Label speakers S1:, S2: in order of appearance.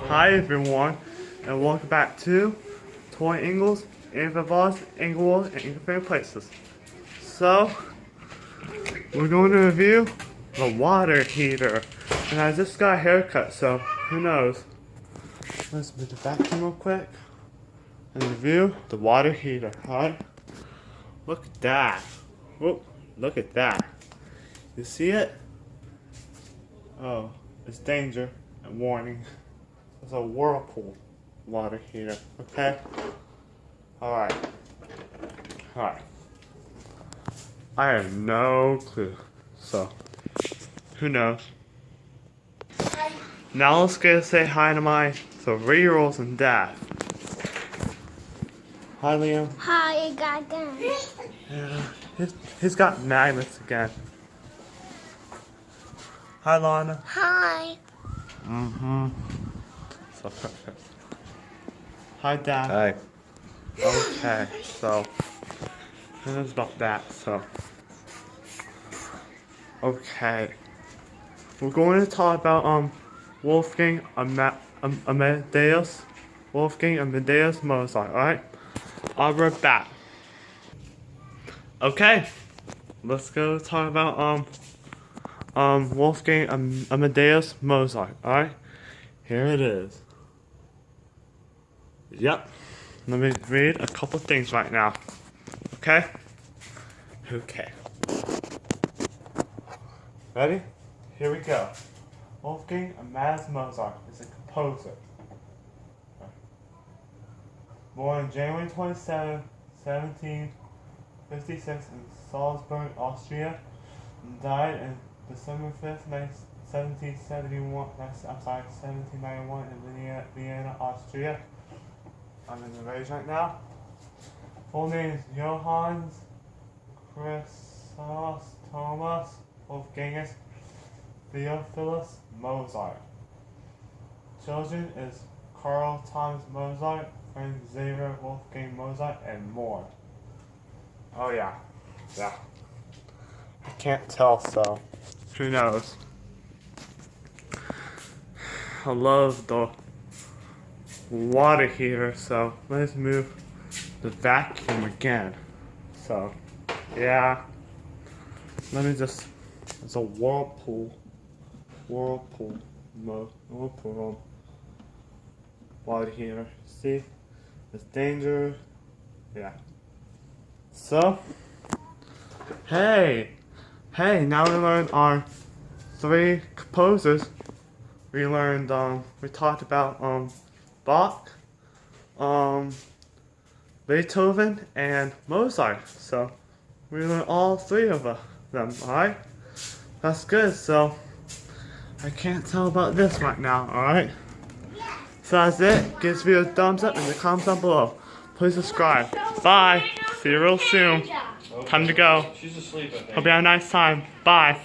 S1: Hi everyone, and welcome back to Toy Ingles, Inglevoss, Inglewood, and Inglefair Places. So, we're going to review the water heater. And I just got a haircut, so who knows. Let's move the vacuum real quick and review the water heater, alright? Look at that. Whoop, look at that. You see it? Oh, it's danger and warning. It's a Whirlpool water heater, okay? Alright. Alright. I have no clue. So, who knows? Now let's go say hi to my 3-year-olds and dad. Hi, Liam.
S2: Hi, Gagan.
S1: Yeah, he's got magnets again. Hi, Lana.
S2: Hi.
S1: So perfect. Hi, Dad.
S3: Hi.
S1: Okay, so this is about that. So, okay, we're going to talk about Wolfgang Amadeus, Wolfgang Amadeus Mozart. All right, I'll be right back. Okay, let's go talk about Wolfgang Amadeus Mozart. All right, here it is. Yep. Let me read a couple things right now. Okay? Okay. Ready? Here we go. Wolfgang Amadeus Mozart is a composer. Born on January 27, 1756 in Salzburg, Austria, and died on December 5th, 1791 in Vienna, Austria. I'm in the range right now. Full name is Johannes Chrysostomus Wolfgangus Theophilus Mozart. Children is Carl Thomas Mozart, Franz Xaver Wolfgang Mozart, and more. Oh yeah. Yeah. I can't tell, so who knows? I love the water heater, so let's move the vacuum again. So, yeah. Let me just, it's a Whirlpool water heater. See? It's danger. Yeah. So, hey, now we learned our 3 composers. We learned, we talked about, Bach, Beethoven, and Mozart. So we learned all 3 of them. Alright? That's good. So I can't tell about this right now. Alright? So that's it. Give this video a thumbs up in the comments down below. Please subscribe. Bye. See you real soon. Time to go.
S3: She's asleep, I think.
S1: Hope you have a nice time. Bye.